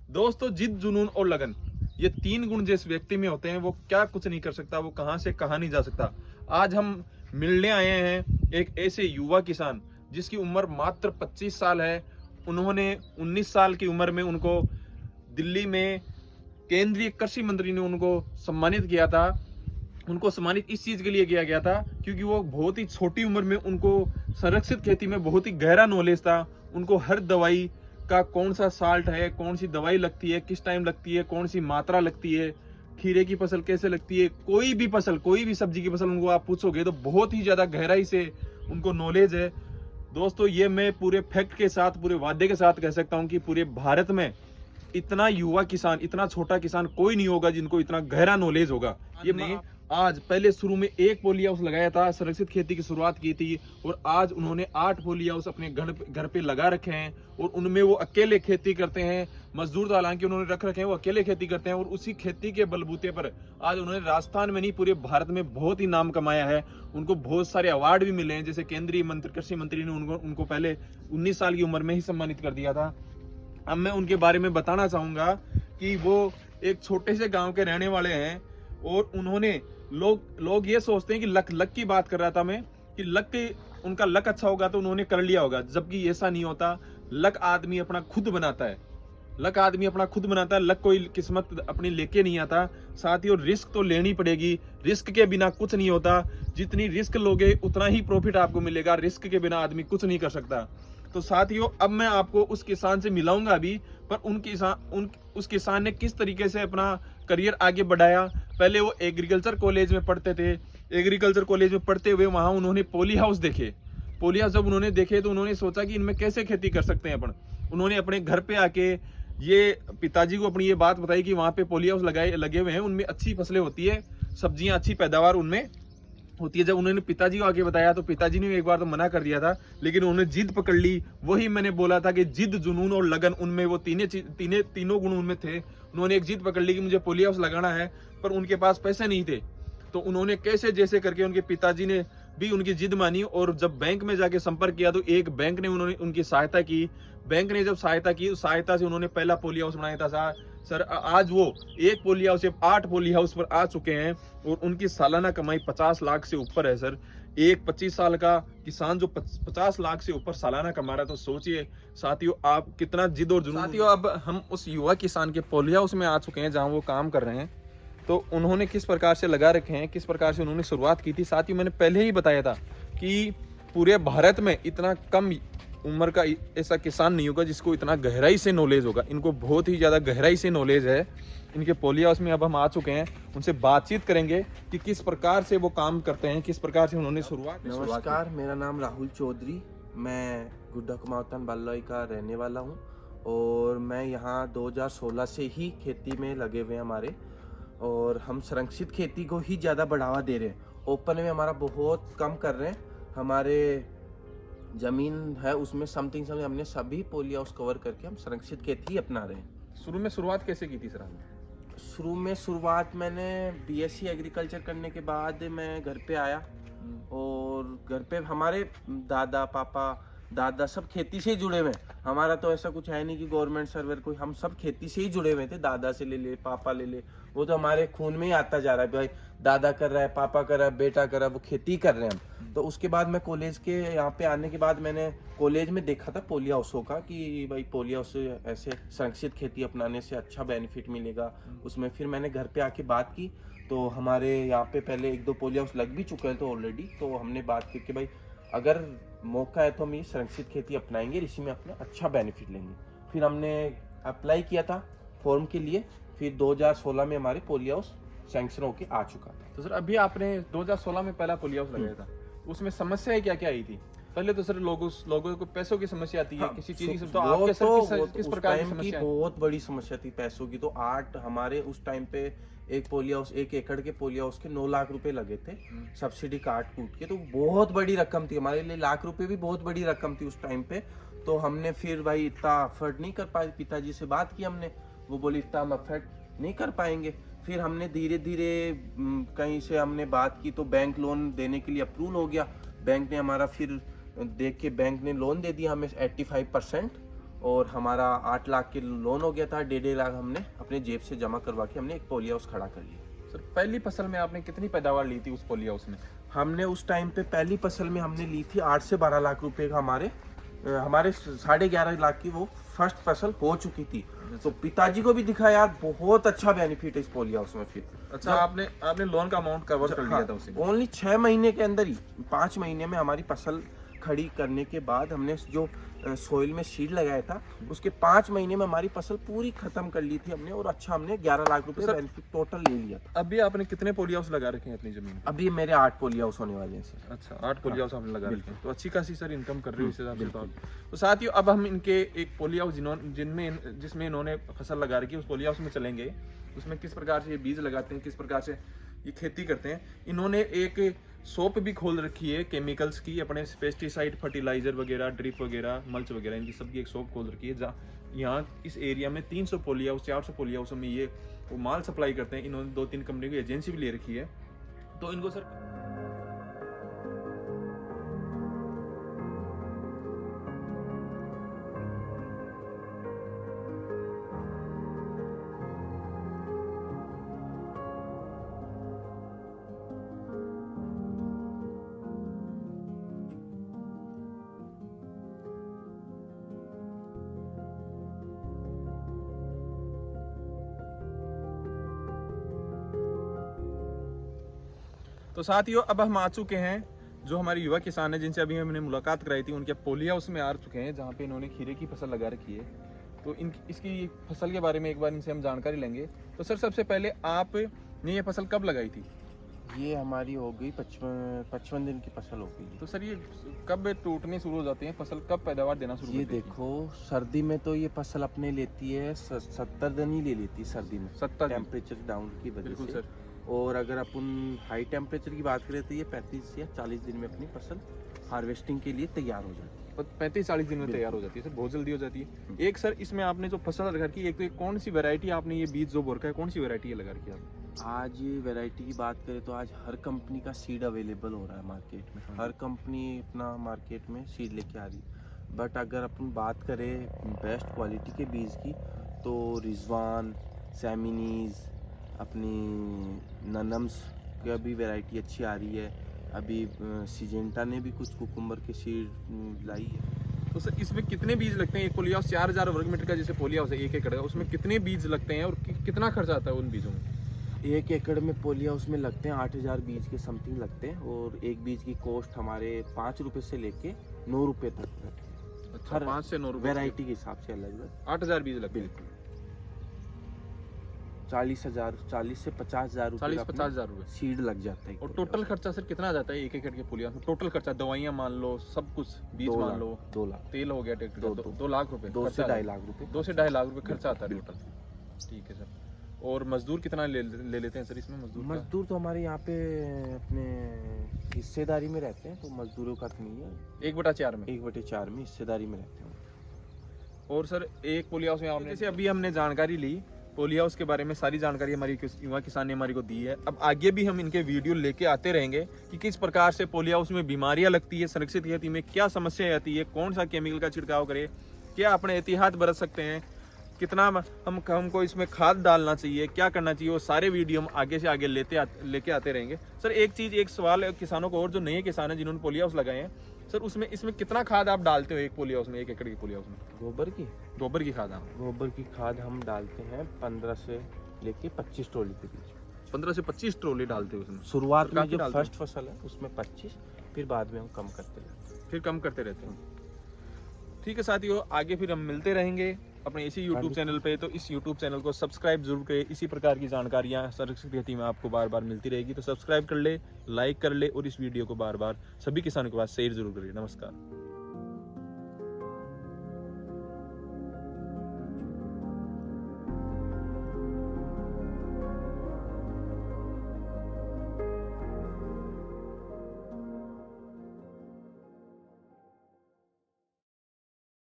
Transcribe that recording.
दोस्तों, जिद, जुनून और लगन, ये 3 गुण जिस व्यक्ति में होते हैं वो क्या कुछ नहीं कर सकता, वो कहां से कहां नहीं जा सकता। आज हम मिलने आए हैं एक ऐसे युवा किसान जिसकी उम्र मात्र 25 साल है। उन्होंने 19 साल की उम्र में उनको दिल्ली में केंद्रीय कृषि मंत्री ने उनको सम्मानित किया था। उनको सम्मानित इस चीज के लिए किया गया था क्योंकि वो बहुत ही छोटी उम्र में उनको संरक्षित खेती में बहुत ही गहरा नॉलेज था। उनको हर दवाई का कौन सा साल्ट है, कौन सी दवाई लगती है, किस टाइम लगती है, कौन सी मात्रा लगती है, खीरे की फसल कैसे लगती है, कोई भी फसल, कोई भी सब्जी की फसल उनको आप पूछोगे तो बहुत ही ज्यादा गहराई से उनको नॉलेज है। दोस्तों, ये मैं पूरे फैक्ट के साथ, पूरे वादे के साथ कह सकता हूँ कि पूरे भारत में इतना युवा किसान, इतना छोटा किसान कोई नहीं होगा जिनको इतना गहरा नॉलेज होगा। ये ने आज पहले शुरू में 1 पोली हाउस लगाया था, संरक्षित खेती की शुरुआत की थी, और आज उन्होंने 8 पोली हाउस अपने घर पे लगा रखे हैं और उनमें वो अकेले खेती करते हैं। मजदूर तो हालांकि उन्होंने रख रखे हैं, वो अकेले खेती करते हैं और उसी खेती के बलबूते पर आज उन्होंने राजस्थान में नहीं पूरे भारत में बहुत ही नाम कमाया है। उनको बहुत सारे अवार्ड भी मिले हैं, जैसे केंद्रीय मंत्री, कृषि मंत्री ने उनको पहले 19 साल की उम्र में ही सम्मानित कर दिया था। अब मैं उनके बारे में बताना चाहूंगा कि वो एक छोटे से गांव के रहने वाले हैं और उन्होंने लोग ये सोचते हैं कि लक की बात कर रहा था मैं, कि उनका लक अच्छा होगा तो उन्होंने कर लिया होगा, जबकि ऐसा नहीं होता। लक आदमी अपना खुद बनाता है। लक आदमी अपना खुद बनाता है। लक कोई किस्मत अपनी लेके नहीं आता। साथ ही और रिस्क तो लेनी पड़ेगी। रिस्क के बिना कुछ नहीं होता। जितनी रिस्क लोगे उतना ही प्रॉफिट आपको मिलेगा। रिस्क के बिना आदमी कुछ नहीं कर सकता। तो साथियों, अब मैं आपको उस किसान से मिलाऊंगा अभी, पर उस किसान ने किस तरीके से अपना करियर आगे बढ़ाया। पहले वो एग्रीकल्चर कॉलेज में पढ़ते थे। एग्रीकल्चर कॉलेज में पढ़ते हुए वहां उन्होंने पोली हाउस देखे। पोली हाउस जब उन्होंने देखे तो उन्होंने सोचा कि इनमें कैसे खेती कर सकते हैं अपन। उन्होंने अपने घर पे आके ये पिताजी को अपनी ये बात बताई कि वहां पे पोली हाउस लगे हुए हैं, उनमें अच्छी फसलें होती है, सब्जियां, अच्छी पैदावार उनमें होती है। जब उन्होंने पिताजी को आगे बताया तो पिताजी ने एक बार तो मना कर दिया था, लेकिन उन्होंने जिद पकड़ ली। वही मैंने बोला था कि जिद, जुनून और लगन, उनमें वो तीनों गुण उनमें थे। उन्होंने एक जिद पकड़ ली कि मुझे पोली हाउस लगाना है, पर उनके पास पैसे नहीं थे। तो उन्होंने कैसे जैसे करके उनके पिताजी ने भी उनकी जिद मानी और जब बैंक में जाके संपर्क किया तो एक बैंक ने उनकी सहायता की। बैंक ने जब सहायता की, उस सहायता से उन्होंने पहला पोली हाउस बनाया था। सर, आज वो 1 पोली हाउस से 8 पोली हाउस पर आ चुके हैं और उनकी सालाना कमाई 50 लाख से ऊपर है। सर, एक 25 साल का किसान जो 50 लाख से ऊपर सालाना कमा रहा है, तो सोचिए साथियों आप कितना जिद और जुनून। साथियों, अब हम उस युवा किसान के पोली हाउस में आ चुके हैं जहां वो काम कर रहे हैं। तो उन्होंने किस प्रकार से लगा रखे हैं, किस प्रकार से उन्होंने शुरुआत की थी। साथियों, मैंने पहले ही बताया था कि पूरे भारत में इतना कम उम्र का ऐसा किसान नहीं होगा जिसको इतना गहराई से नॉलेज होगा। इनको बहुत ही ज़्यादा गहराई से नॉलेज है इनके पोली हाउस में। अब हम आ चुके हैं, उनसे बातचीत करेंगे कि किस प्रकार से वो काम करते हैं, किस प्रकार से उन्होंने शुरुआत। नमस्कार, मेरा नाम राहुल चौधरी, मैं गुड्डा कुमावतन बालोई का रहने वाला हूँ और मैं यहाँ 2016 से ही खेती में लगे हुए हैं हमारे, और हम संरक्षित खेती को ही ज़्यादा बढ़ावा दे रहे हैं। ओपन में हमारा बहुत कम कर रहे हैं। हमारे जमीन है उसमें समथिंग हमने सभी पोली हाउस कवर करके हम संरक्षित खेती ही अपना रहे हैं। शुरू में शुरुआत कैसे की थी सर आपने? शुरुआत मैंने बीएससी एग्रीकल्चर करने के बाद मैं घर पे आया और घर पे हमारे दादा सब खेती से ही जुड़े हुए हैं। हमारा तो ऐसा कुछ है नहीं कि गवर्नमेंट सर्वर कोई, हम सब खेती से ही जुड़े हुए थे। दादा से ले पापा ले, वो तो हमारे खून में ही आता जा रहा है। भाई दादा कर रहा है, पापा कर रहा है, बेटा कर रहा है, वो खेती कर रहे हैं हम। तो उसके बाद मैं कॉलेज के यहाँ पे आने के बाद मैंने कॉलेज में देखा था पोली हाउसों का कि भाई पोली हाउस ऐसे संरक्षित खेती अपनाने से अच्छा बेनिफिट मिलेगा उसमें। फिर मैंने घर पे आके बात की तो हमारे यहाँ पे पहले 1-2 पोली हाउस लग भी चुके हैं तो ऑलरेडी। तो हमने बात की कि भाई अगर मौका है तो हम ये संरक्षित खेती अपनाएंगे, इसी में अपना अच्छा बेनिफिट लेंगे। फिर हमने अप्लाई किया था फॉर्म के लिए। फिर 2016 में हमारे पोली हाउस सैंक्शन होके आ चुका था। तो सर, अभी आपने 2016 में पहला पोली हाउस लगाया था, उसमें समस्याएं क्या क्या आई थी? पहले तो सर लोगों को पैसों की समस्या आती है। हाँ, किसी चीज की। तो आपके सर किस प्रकार की समस्या? बहुत बड़ी समस्या थी पैसों की। तो हमारे उस टाइम पे एक पोली हाउस, 1 एकड़ के पोली हाउस के 9 लाख रुपए लगे थे सब्सिडी काट कूट के। तो बहुत बड़ी रकम थी हमारे लिए। लाख रुपए भी बहुत बड़ी रकम थी उस टाइम पे। तो हमने फिर भाई इतना अफर्ट नहीं कर पाए। पिताजी से बात की हमने, वो बोली इतना हम अफर्ट नहीं कर पाएंगे। फिर हमने धीरे धीरे कहीं से हमने बात की तो बैंक लोन देने के लिए अप्रूवल हो गया। बैंक ने हमारा फिर देख के बैंक ने लोन दे दिया हमें 85%। और हमारा 8 लाख के लोन हो गया था, 1.5 लाख हमने अपने जेब से जमा करवा के हमने एक पोली हाउस खड़ा कर लिया। सर पहली फसल में आपने कितनी पैदावार ली थी उस पोली हाउस में? हमने उस टाइम पे पहली फसल में हमने ली थी 8 से 12 लाख रुपए का, हमारे 11.5 लाख की वो फर्स्ट फसल हो चुकी थी। तो पिताजी को भी दिखा यार बहुत अच्छा बेनिफिट है इस पोली हाउस में। फिर अच्छा, आपने लोन का अमाउंट कवर कर लिया था उसी में? ओनली 6 महीने के अंदर ही, 5 महीने में हमारी फसल खड़ी करने के बाद हमने जो सोइल में सीड लगाया था उसके 5 महीने में हमारी फसल पूरी खत्म कर ली थी हमने, और अच्छा हमने 11 लाख रुपए बेनिफिट टोटल ले लिया था। अभी आपने कितने पोली हाउस लगा रखे हैं अपनी जमीन? अभी मेरे 8 पोली हाउस होने वाले हैं सर। अच्छा, 8 पोली हाउस आपने लगा रखे हैं, तो अच्छी खासी सर इनकम कर रही है इस हिसाब से। बिल्कुल। तो साथियों अब हम इनके एक पोली हाउस जिसमें इन्होंने फसल लगा रखी है उस पोली हाउस में चलेंगे। उसमें किस प्रकार से ये बीज लगाते हैं, किस प्रकार से ये खेती करते हैं। इन्होंने एक शॉप भी खोल रखी है केमिकल्स की, अपने पेस्टिसाइड, फर्टिलाइजर वगैरह, ड्रिप वगैरह, मल्च वगैरह, इनकी सबकी एक शॉप खोल रखी है। जहाँ यहाँ इस एरिया में 300 पोली हाउस, 400 पोली हाउसों में ये वो माल सप्लाई करते हैं। इन्होंने 2-3 कंपनी की एजेंसी भी ले रखी है। तो इनको सर तो साथियों अब हम आ चुके हैं, जो हमारे युवा किसान हैं जिनसे अभी हमने मुलाकात कराई थी, उनके पोली हाउस में आ चुके हैं जहाँ पे इन्होंने खीरे की फसल लगा रखी है। तो इसकी फसल के बारे में एक बार इनसे हम जानकारी लेंगे। तो सर सबसे पहले आपने ये फसल कब लगाई थी? ये हमारी हो गई 55 दिन की फसल हो गई। तो सर ये कब टूटने शुरू हो जाते हैं, फसल कब पैदावार देना शुरू ये होती है? देखो सर्दी में तो ये फसल अपने लेती है 70 दिन ही ले लेती है सर्दी में, 70 टेम्परेचर डाउन की वजह बिल्कुल से। सर। और अगर अपन हाई टेम्परेचर की बात करें तो ये 35 या 40 दिन में अपनी फसल हार्वेस्टिंग के लिए तैयार हो जाती है। 35-40 दिन में तैयार हो जाती है सर, बहुत जल्दी हो जाती है। एक सर इसमें आपने जो फसल लगा रखी है, एक तो कौन सी वैरायटी आपने ये बीज जो बोर का है, कौन सी वैरायटी है लगा रखी है आपने? आज ये वैरायटी की बात करें तो आज हर कंपनी का सीड अवेलेबल हो रहा है मार्केट में। हर कंपनी अपना मार्केट में सीड लेके आ रही है। बट अगर अपन बात करें बेस्ट क्वालिटी के बीज की तो रिजवान, सैमिनीज, अपनी ननम्स की अभी वैरायटी अच्छी आ रही है। अभी सिजेंटा ने भी कुछ कुकुम्बर के सीड लाई है। तो सर इसमें कितने बीज लगते हैं? एक पोली हाउस 4000 वर्ग मीटर का जैसे पोली हाउस है 1 एकड़ का, उसमें कितने बीज लगते हैं और कितना खर्चा आता है उन बीजों में? 1 एकड़ में पोली हाउस में लगते हैं 8000 बीज के समथिंग लगते हैं, और एक बीज की कॉस्ट हमारे 5 रुपए से लेके 9 रुपए तक रहती है। अच्छा, 5 से 9 रुपए वैरायटी के हिसाब से अलग अलग 8000 बीज लगते हैं। बिल्कुल 40 से 50,000 रुपए 40-50,000 रुपए सीड लग जाता है। और टोटल खर्चा सर कितना आ जाता है 1 एकड़ के पोली हाउस में? टोटल खर्चा दवाइयाँ मान लो, सब कुछ बीज मान लो, 2 लाख, तेल हो गया ट्रैक्टर का, 2 लाख रुपए 2 से 2.5 लाख रुपए 2 से 2.5 लाख रुपए खर्चा आता है टोटल। ठीक है सर। और मजदूर कितना ले लेते हैं सर इसमें? मजदूर तो हमारे यहाँ पे अपने हिस्सेदारी में रहते हैं, तो मजदूरों का तो नहीं है। 1/4 में 1/4 में हिस्सेदारी में रहते हैं। और सर एक पोली हाउस में आपने जैसे अभी हमने जानकारी ली पोली हाउस के बारे में, सारी जानकारी हमारी युवा किसान ने हमारी को दी है। अब आगे भी हम इनके वीडियो लेके आते रहेंगे कि किस प्रकार से पोली हाउस में बीमारियां लगती है, संरक्षित खेती में क्या समस्या आती है, कौन सा केमिकल का छिड़काव करे, क्या अपने एहतियात बरत सकते हैं, कितना हमको इसमें खाद डालना चाहिए, क्या करना चाहिए, वो सारे वीडियो हम आगे से आगे लेके आते रहेंगे। सर एक सवाल है किसानों को, और जो नए किसान हैं जिन्होंने पोली हाउस लगाए हैं सर, उसमें इसमें कितना खाद आप डालते हो एक पोली हाउस में, 1 एकड़ की पोली हाउस में? गोबर की खाद? हाँ, गोबर की खाद हम डालते हैं 15 से लेके 25 ट्रॉली के बीच। 15 से 25 ट्रॉली डालते हो उसमें? शुरुआत में जो डालते फर्स्ट फसल है उसमें 25, फिर बाद में हम कम करते रहते हैं। ठीक है साथियों, आगे फिर हम मिलते रहेंगे अपने इसी YouTube चैनल पे। तो इस YouTube चैनल को सब्सक्राइब जरूर करें, इसी प्रकार की जानकारियाँ संरक्षित खेती में आपको बार बार मिलती रहेगी। तो सब्सक्राइब कर ले, लाइक कर ले, और इस वीडियो को बार बार सभी किसानों के पास शेयर जरूर करिए। नमस्कार।